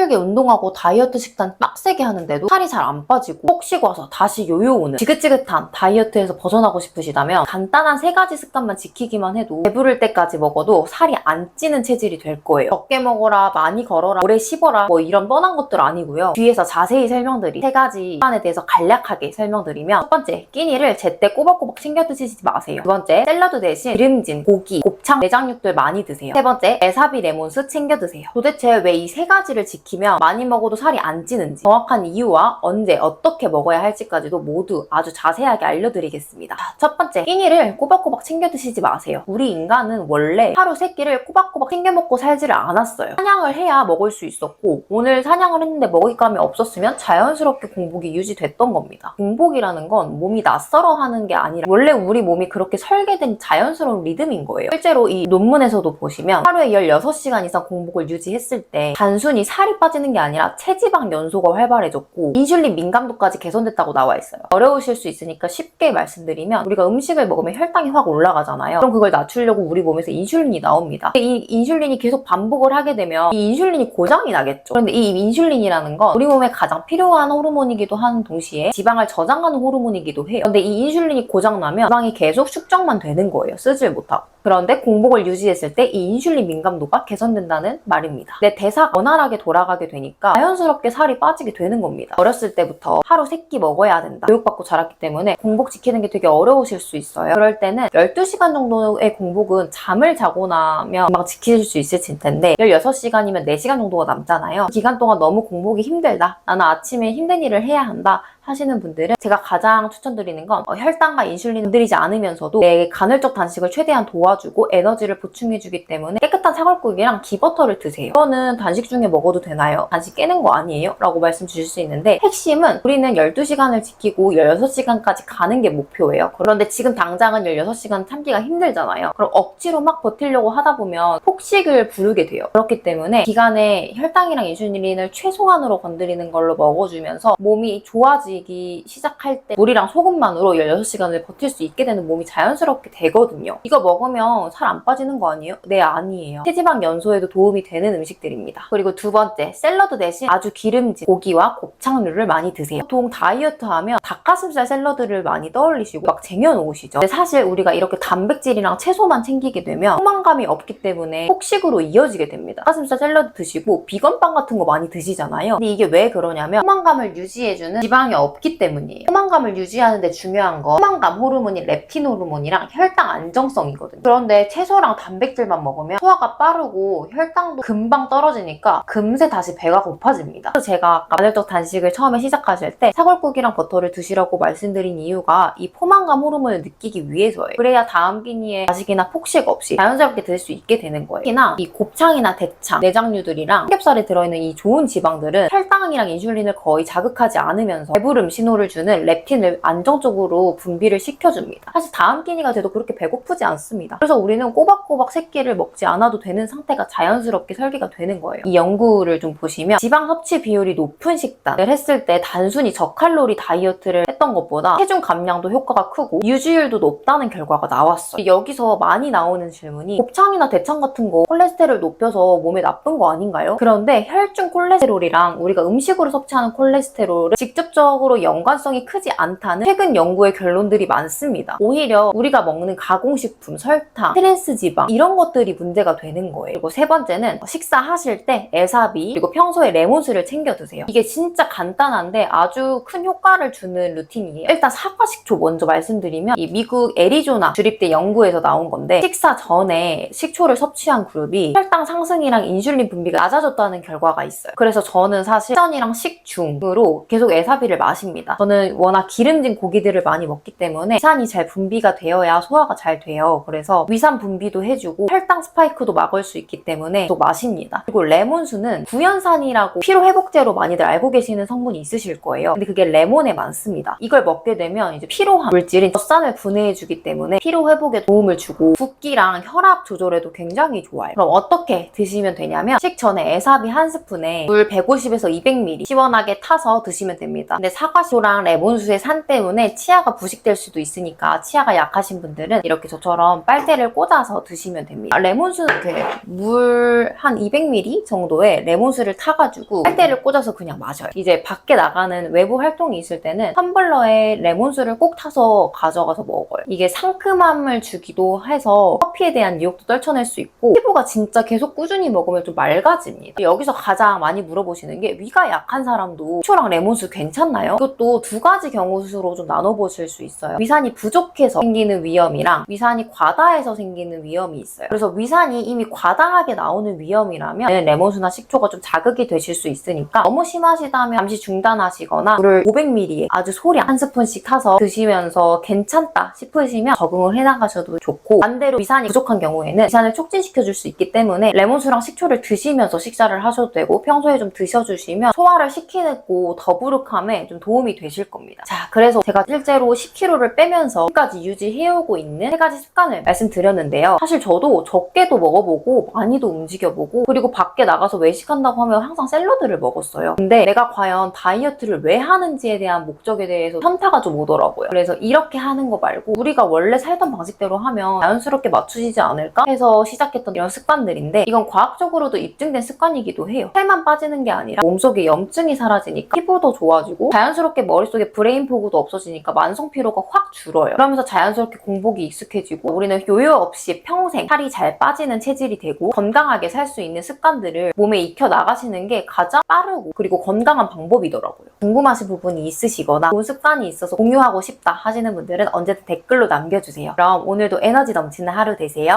힘들게 운동하고 다이어트 식단 빡세게 하는데도 살이 잘 안 빠지고 푹 쉬고 와서 다시 요요 오는 지긋지긋한 다이어트에서 벗어나고 싶으시다면 간단한 3가지 습관만 지키기만 해도 배부를 때까지 먹어도 살이 안 찌는 체질이 될 거예요. 적게 먹어라, 많이 걸어라, 오래 씹어라 뭐 이런 뻔한 것들 아니고요. 뒤에서 자세히 설명드린 3가지 습관에 대해서 간략하게 설명드리면, 첫 번째, 끼니를 제때 꼬박꼬박 챙겨 드시지 마세요. 두 번째, 샐러드 대신 기름진 고기, 곱창, 내장육들 많이 드세요. 세 번째, 에사비 레몬수 챙겨 드세요. 도대체 왜 이 3가지를 지키면 많이 먹어도 살이 안 찌는지, 정확한 이유와 언제 어떻게 먹어야 할지까지도 모두 아주 자세하게 알려드리겠습니다. 첫 번째, 끼니를 꼬박꼬박 챙겨 드시지 마세요. 우리 인간은 원래 하루 3끼를 꼬박꼬박 챙겨 먹고 살지를 않았어요. 사냥을 해야 먹을 수 있었고, 오늘 사냥을 했는데 먹잇감이 없었으면 자연스럽게 공복이 유지됐던 겁니다. 공복이라는 건 몸이 낯설어 하는 게 아니라 원래 우리 몸이 그렇게 설계된 자연스러운 리듬인 거예요. 실제로 이 논문에서도 보시면 하루에 16시간 이상 공복을 유지했을 때 단순히 살이 빠지는 게 아니라 체지방 연소가 활발해졌고 인슐린 민감도까지 개선됐다고 나와 있어요. 어려우실 수 있으니까 쉽게 말씀드리면, 우리가 음식을 먹으면 혈당이 확 올라가잖아요. 그럼 그걸 낮추려고 우리 몸에서 인슐린이 나옵니다. 이 인슐린이 계속 반복을 하게 되면 이 인슐린이 고장이 나겠죠. 그런데 이 인슐린이라는 건 우리 몸에 가장 필요한 호르몬이기도 한 동시에 지방을 저장하는 호르몬이기도 해요. 그런데 이 인슐린이 고장나면 지방이 계속 축적만 되는 거예요. 쓰질 못하고. 그런데 공복을 유지했을 때 이 인슐린 민감도가 개선된다는 말입니다. 내 대사가 원활하게 돌아가게 되니까 자연스럽게 살이 빠지게 되는 겁니다. 어렸을 때부터 하루 3끼 먹어야 된다 교육받고 자랐기 때문에 공복 지키는 게 되게 어려우실 수 있어요. 그럴 때는 12시간 정도의 공복은 잠을 자고 나면 금방 지키실 수 있을 텐데 16시간이면 4시간 정도가 남잖아요. 그 기간 동안 너무 공복이 힘들다, 나는 아침에 힘든 일을 해야 한다 하시는 분들은 제가 가장 추천드리는 건 혈당과 인슐린을 건드리지 않으면서도 내 간헐적 단식을 최대한 도와주고 에너지를 보충해주기 때문에 깨끗한 사골국이랑 기버터를 드세요. 이거는 단식 중에 먹어도 되나요? 단식 깨는 거 아니에요? 라고 말씀 주실 수 있는데, 핵심은 우리는 12시간을 지키고 16시간까지 가는 게 목표예요. 그런데 지금 당장은 16시간 참기가 힘들잖아요. 그럼 억지로 막 버티려고 하다 보면 폭식을 부르게 돼요. 그렇기 때문에 기간에 혈당이랑 인슐린을 최소한으로 건드리는 걸로 먹어주면서 몸이 좋아지기 시작할 때 물이랑 소금만으로 16시간을 버틸 수 있게 되는 몸이 자연스럽게 되거든요. 이거 먹으면 살 안 빠지는 거 아니에요? 네, 아니에요. 체지방 연소에도 도움이 되는 음식들입니다. 그리고 두 번째, 샐러드 대신 아주 기름진 고기와 곱창류를 많이 드세요. 보통 다이어트 하면 닭가슴살 샐러드를 많이 떠올리시고 막 쟁여놓으시죠. 근데 사실 우리가 이렇게 단백질이랑 채소만 챙기게 되면 포만감이 없기 때문에 폭식으로 이어지게 됩니다. 닭가슴살 샐러드 드시고 비건빵 같은 거 많이 드시잖아요. 근데 이게 왜 그러냐면 포만감을 유지해주는 지방이 없기 때문이에요. 포만감을 유지하는데 중요한 건 포만감 호르몬인 렙틴 호르몬이랑 혈당 안정성이거든요. 그런데 채소랑 단백질만 먹으면 소화가 빠르고 혈당도 금방 떨어지니까 금세 다시 배가 고파집니다. 그래서 제가 아까 간헐적 단식을 처음에 시작하실 때 사골국이랑 버터를 드시라고 말씀드린 이유가 이 포만감 호르몬을 느끼기 위해서예요. 그래야 다음 끼니에 자식이나 폭식 없이 자연스럽게 드실 수 있게 되는 거예요. 특히나 이 곱창이나 대창, 내장류들이랑 삼겹살에 들어있는 이 좋은 지방들은 혈당이랑 인슐린을 거의 자극하지 않으면서 배부름 신호를 주는 렙틴을 안정적으로 분비를 시켜줍니다. 사실 다음 끼니가 돼도 그렇게 배고프지 않습니다. 그래서 우리는 꼬박꼬박 3끼를 먹지 않아도 되는 상태가 자연스럽게 설계가 되는 거예요. 이 연구를 좀 보시면 지방 섭취 비율이 높은 식단을 했을 때 단순히 저칼로리 다이어트를 했던 것보다 체중 감량도 효과가 크고 유지율도 높다는 결과가 나왔어요. 여기서 많이 나오는 질문이, 곱창이나 대창 같은 거 콜레스테롤 높여서 몸에 나쁜 거 아닌가요? 그런데 혈중 콜레스테롤이랑 우리가 음식으로 섭취하는 콜레스테롤을 직접적으로 연관성이 크지 않다는 최근 연구의 결론들이 많습니다. 오히려 우리가 먹는 가공식품, 설탕, 트랜스지방 이런 것들이 문제가 되는 거예요. 그리고 세 번째는 식사하실 때 에사비 그리고 평소에 레몬수를 챙겨 드세요. 이게 진짜 간단한데 아주 큰 효과를 주는 루틴이에요. 일단 사과 식초 먼저 말씀드리면, 이 미국 애리조나 주립대 연구에서 나온 건데, 식사 전에 식초를 섭취한 그룹이 혈당 상승이랑 인슐린 분비가 낮아졌다는 결과가 있어요. 그래서 저는 사실 식전이랑 식중으로 계속 에사비를 마십니다. 저는 워낙 기름진 고기들을 많이 먹기 때문에 위산이 잘 분비가 되어야 소화가 잘 돼요. 그래서 위산 분비도 해주고 혈당 스파이크도 막을 수 있기 때문에 계속 마십니다. 그리고 레몬수는 구연산이라고 피로회복제로 많이들 알고 계시는 성분이 있으실 거예요. 근데 그게 레몬에 많습니다. 이걸 먹게 되면 이제 피로한 물질인 젖산을 분해해주기 때문에 피로회복에 도움을 주고 붓기랑 혈압 조절에도 굉장히 좋아요. 그럼 어떻게 드시면 되냐면, 식전에 에사비 한 스푼에 물 150에서 200ml 시원하게 타서 드시면 됩니다. 근데 사과수랑 레몬수의 산 때문에 치아가 부식될 수도 있으니까 치아가 약하신 분들은 이렇게 저처럼 빨대를 꽂아서 드시면 됩니다. 레몬수는 이렇게 물 한 200ml 정도의 레몬수를 타가지고 빨대를 꽂아서 그냥 마셔요. 이제 밖에 나가는 외부 활동이 있을 때는 텀블러에 레몬수를 꼭 타서 가져가서 먹어요. 이게 상큼함을 주기도 해서 커피에 대한 유혹도 떨쳐낼 수 있고 피부가 진짜 계속 꾸준히 먹으면 좀 맑아집니다. 여기서 가장 많이 물어보시는 게 위가 약한 사람도 식초랑 레몬수 괜찮나요? 이것도 두 가지 경우 수로 좀 나눠보실 수 있어요. 위산이 부족해서 생기는 위염이랑 위산이 과다해서 생기는 위염이 있어요. 그래서 위산이 이미 과다하게 나오는 위염이라면 레몬수나 식초가 좀 자극이 되실 수 있으니까 너무 심하시다면 잠시 중단하시거나 물을 500ml에 아주 소량 한 스푼씩 타서 드시면서 괜찮다 싶으시면 적응을 해나가셔도 좋고, 반대로 위산이 부족한 경우에는 위산을 촉진시켜줄 수 있기 때문에 레몬수랑 식초를 드시면서 식사를 하셔도 되고 평소에 좀 드셔주시면 소화를 시키고 더부룩함에 좀 도움이 되실 겁니다. 자, 그래서 제가 실제로 10kg를 빼면서 지금까지 유지해오고 있는 3가지 습관을 말씀드렸는데요. 사실 저도 적게도 먹어보고 많이도 움직여보고 그리고 밖에 나가서 외식한다고 하면 항상 샐러드를 먹었어요. 근데 내가 과연 다이어트를 왜 하는지에 대한 목적에 대해서 현타가 좀 오더라고요. 그래서 이렇게 하는 거 말고 우리가 원래 살던 방식대로 하면 자연스럽게 맞추시지 않을까 해서 시작했던 이런 습관들인데, 이건 과학적으로도 입증된 습관이기도 해요. 살만 빠지는 게 아니라 몸속에 염증이 사라지니까 피부도 좋아지고 자연스럽게 머릿속에 브레인 포그도 없어지니까 만성 피로가 확 줄어요. 그러면서 자연스럽게 공복이 익숙해지고 우리는 요요 없이 평생 살이 잘 빠지는 체질이 되고 건강하게 살 수 있는 습관들을 몸에 익혀 나가시는 게 가장 빠르고 그리고 건강한 방법이더라고요. 궁금하신 부분이 있으시거나 좋은 습관이 있어서 공유하고 싶다 하시는 분들은 언제든 댓글로 남겨주세요. 그럼 오늘도 에너지 넘치는 하루 되세요.